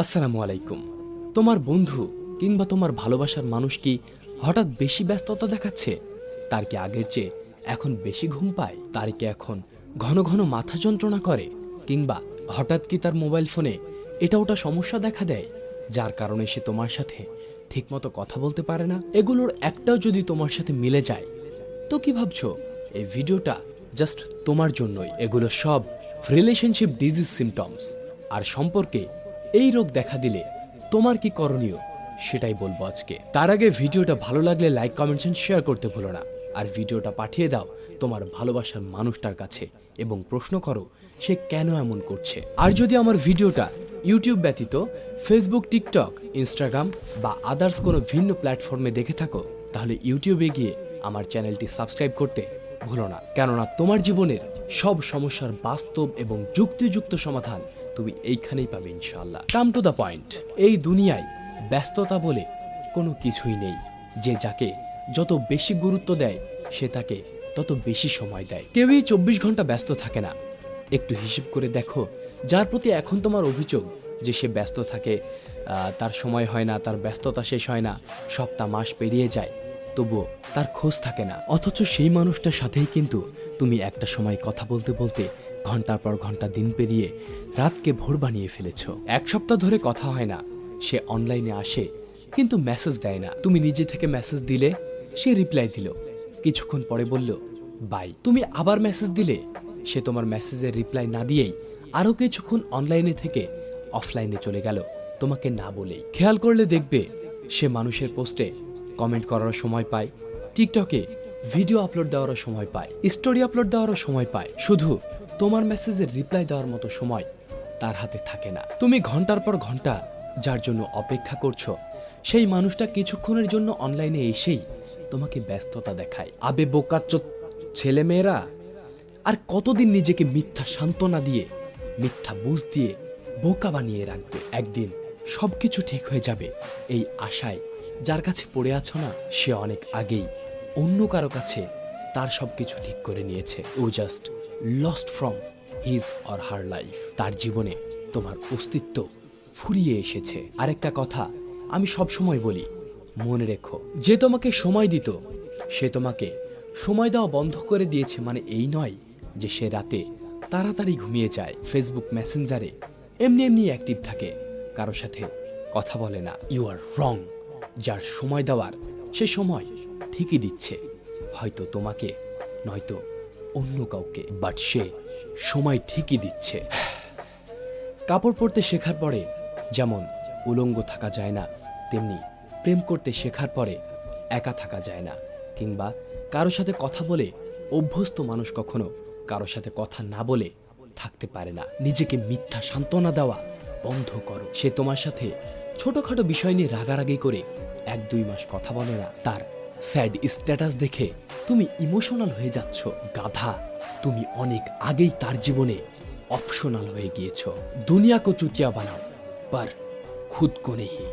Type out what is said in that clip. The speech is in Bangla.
আসসালামু আলাইকুম। তোমার বন্ধু কিংবা তোমার ভালোবাসার মানুষ কি হঠাৎ বেশি ব্যস্ততা দেখাচ্ছে? তার কি আগের চেয়ে এখন বেশি ঘুম পায়? তার কি এখন ঘন ঘন মাথা যন্ত্রণা করে? কিংবা হঠাৎ কি তার মোবাইল ফোনে এটা ওটা সমস্যা দেখা দেয়, যার কারণে সে তোমার সাথে ঠিকমতো কথা বলতে পারে না? এগুলোর একটাও যদি তোমার সাথে মিলে যায়, তো কি ভাবছো এই ভিডিওটা জাস্ট তোমার জন্যই। এগুলো সব রিলেশনশিপ ডিজিজ সিমটমস। আর সম্পর্কে এই রোগ দেখা দিলে তোমার কি করণীয় সেটাই বলবো আজকে। তার আগে ভিডিওটা ভালো লাগলে লাইক কমেন্টস এন্ড শেয়ার করতে ভুলো না। আর ভিডিওটা পাঠিয়ে দাও তোমার ভালোবাসার মানুষটার কাছে এবং প্রশ্ন করো সে কেন এমন করছে। আর যদি আমার ভিডিওটা ইউটিউব ব্যতীত ফেসবুক, টিকটক, ইনস্টাগ্রাম বা আদার্স কোনো ভিন্ন প্ল্যাটফর্মে দেখে থাকো, তাহলে ইউটিউবে গিয়ে আমার চ্যানেলটি সাবস্ক্রাইব করতে ভুলো না। কেননা তোমার জীবনের সব সমস্যার বাস্তব এবং যুক্তিযুক্ত সমাধান তুমি এইখানেই পাবে ইনশাআল্লাহ। Come to the point. এই দুনিয়ায় ব্যস্ততা বলে কোনো কিছুই নেই। যে যাকে যত বেশি গুরুত্ব দেয় সে তাকে তত বেশি সময় দেয়। কেউই 24 ঘন্টা ব্যস্ত থাকে না। একটু হিসেব করে দেখো, যার প্রতি এখন তোমার অভিযোগ যে সে ব্যস্ত থাকে, তার সময় হয় না, তার ব্যস্ততা শেষ হয় না, সপ্তাহ মাস পেরিয়ে যায়, তবুও তার খোঁজ থাকে না। অথচ সেই মানুষটার সাথেই কিন্তু তুমি একটা সময় কথা বলতে বলতে ঘন্টার পর ঘন্টা দিন পেরিয়ে রাতকে ভোর বানিয়ে ফেলেছ। এক সপ্তাহ ধরে কথা হয় না, সে অনলাইনে আসে কিন্তু মেসেজ দেয় না। তুমি নিজে থেকে মেসেজ দিলে সে রিপ্লাই দিল, কিছুক্ষণ পরে বলল বাই। তুমি আবার মেসেজ দিলে সে তোমার মেসেজের রিপ্লাই না দিয়েই আরও কিছুক্ষণ অনলাইনে থেকে অফলাইনে চলে গেল তোমাকে না বলেই। খেয়াল করলে দেখবে সে মানুষের পোস্টে কমেন্ট করার সময় পায়, টিকটকে ভিডিও আপলোড দেওয়ারও সময় পায়, স্টোরি আপলোড দেওয়ারও সময় পায়, শুধু তোমার মেসেজের রিপ্লাই দেওয়ার মতো সময় তার হাতে থাকে না। তুমি ঘন্টার পর ঘন্টা যার জন্য অপেক্ষা করছো, সেই মানুষটা কিছুক্ষণের জন্য অনলাইনে এসেই তোমাকে ব্যস্ততা দেখায়। আবে বোকাচ্চো ছেলেমেয়েরা, আর কতদিন নিজেকে মিথ্যা সান্ত্বনা দিয়ে, মিথ্যা বুঝ দিয়ে বোকা বানিয়ে রাখবে? একদিন সবকিছু ঠিক হয়ে যাবে এই আশায় যার কাছে পড়ে আছো না, সে অনেক আগেই অন্য কারো কাছে তার সবকিছু ঠিক করে নিয়েছে। ও just lost from his or her life. তার জীবনে তোমার অস্তিত্ব ফুরিয়ে এসেছে। আরেকটা কথা আমি সব সময় বলি, মনে রেখো, যে তোমাকে সময় দিত সে তোমাকে সময় দেওয়া বন্ধ করে দিয়েছে মানে এই নয় যে সে রাতে তাড়াতাড়ি ঘুমিয়ে যায়, ফেসবুক মেসেঞ্জারে এমনি এমনি অ্যাক্টিভ থাকে, কারো সাথে কথা বলে না। ইউ আর রং। যার সময় দেওয়ার সে সময় ঠিকই দিচ্ছে, হয়তো তোমাকে নয়তো অন্য কাউকে, বাট সে সময় ঠিকই দিচ্ছে। কাপড় পরতে শেখার পরে যেমন উলঙ্গ থাকা যায় না, তেমনি প্রেম করতে শেখার পরে একা থাকা যায় না। কিংবা কারো সাথে কথা বলে অভ্যস্ত মানুষ কখনো কারো সাথে কথা না বলে থাকতে পারে না। নিজেকে মিথ্যা সান্ত্বনা দেওয়া বন্ধ করো। সে তোমার সাথে ছোটখাটো বিষয় নিয়ে রাগারাগি করে 1-2 মাস কথা বলে না, তার স্যাড স্ট্যাটাস দেখে তুমি ইমোশনাল হয়ে যাচ্ছ। গাধা, তুমি অনেক আগেই তার জীবনে অপশনাল হয়ে গিয়েছ। দুনিয়া কো চুতিয়া বানাও, पर खुद को नहीं।